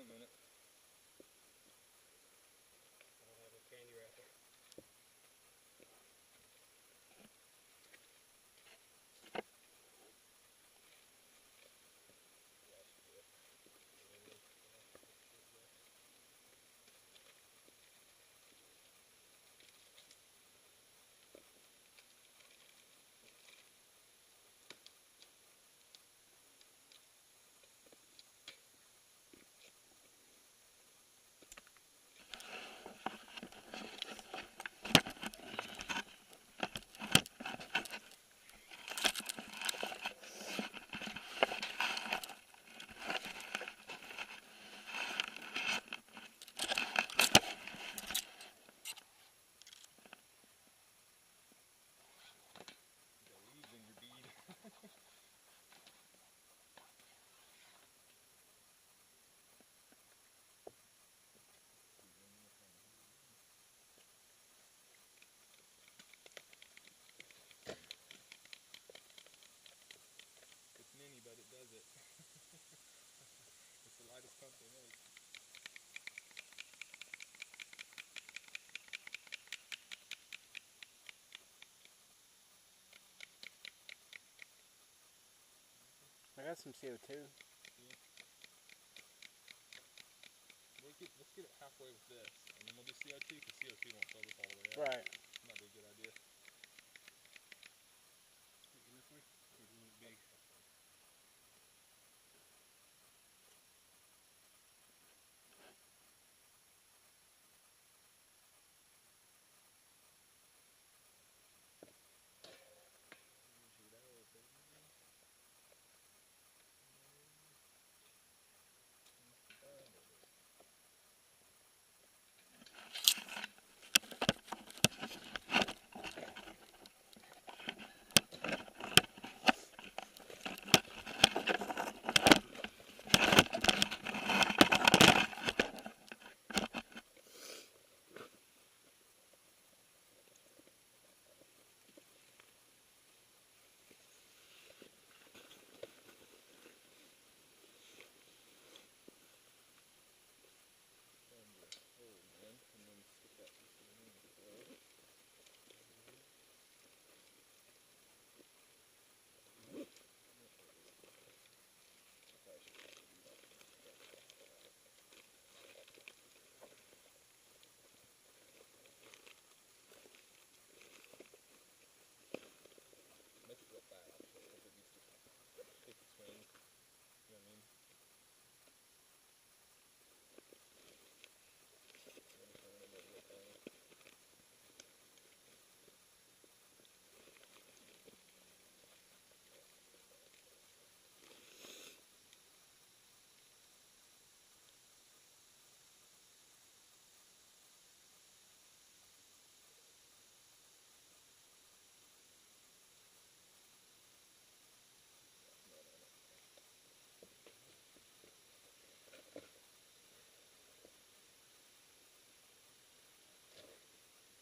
a minute. I'll have a candy wrapper. But it does it. It's the lightest pump they make. I got some CO2. Yeah. Let's get it halfway with this, and then we'll do CO2 because CO2 won't fill this all the way up. Right. Might be a good idea. This way? Or do you want it big?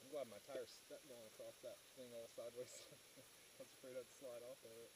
I'm glad my tire's stuck going across that thing all sideways. I was afraid I'd slide off of it.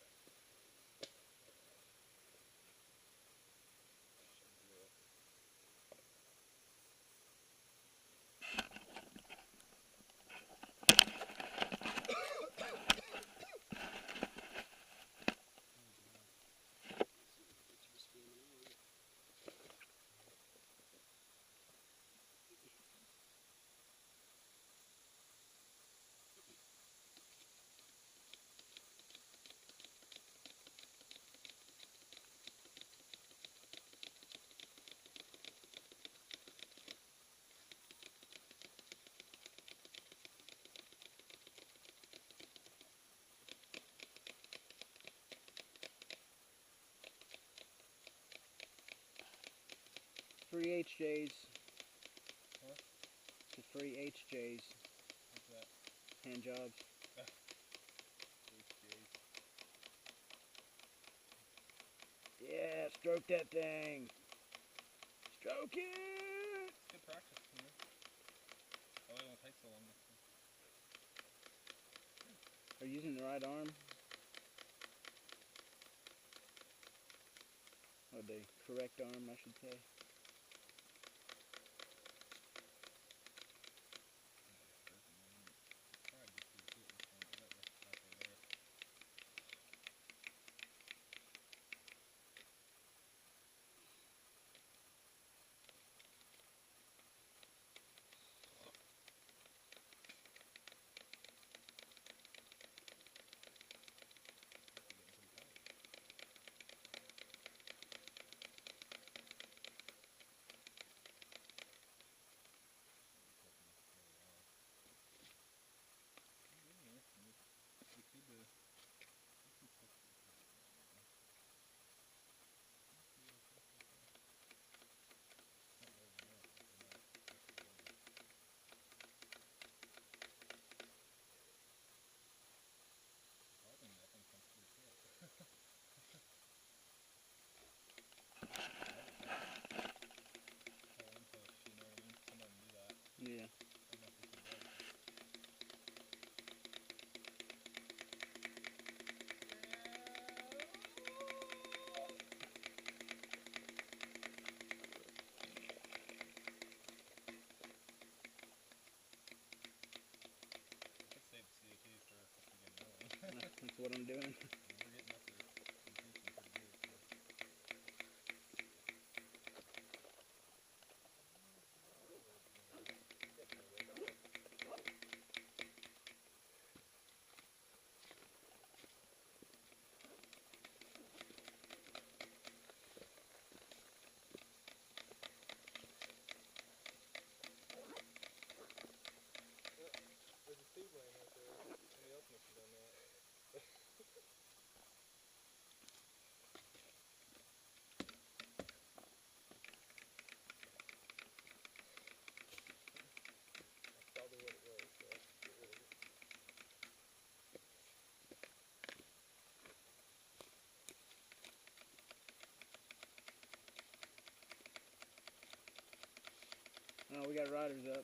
Three HJs. Huh? The 3 HJs. What's that? Hand jobs. HJs. Yeah, stroke that thing. Stroke it! It's good practice, you know. Oh, it won't take so long. Are you using the right arm? Or the correct arm, I should say. what I'm doing. We're getting up there. I'm teaching pretty good. There's a tube laying right there. Somebody else must have done that. That's probably what it was, so get rid of it. Oh, we got riders up.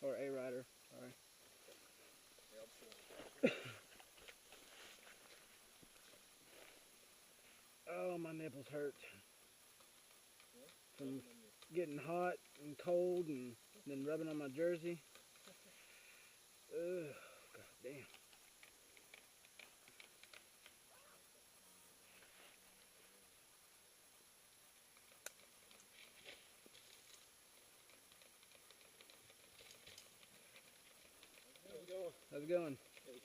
Or a rider, sorry. Yeah, I'm still Oh, my nipples hurt yeah? from getting hot and cold and then rubbing on my jersey. Ugh, god damn. How's it going? How's it going? Hey.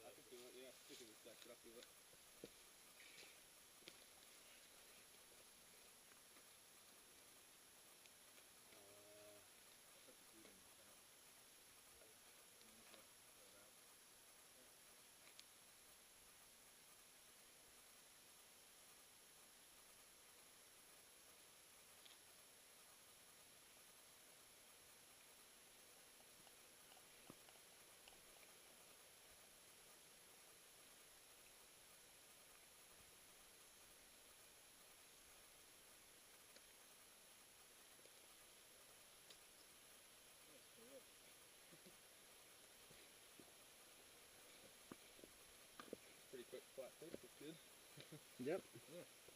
I can feel it, yeah. Stick it a sec, but I feel it. Put the food in the top. Pretty quick flat tape, looks good. Yep. Yeah.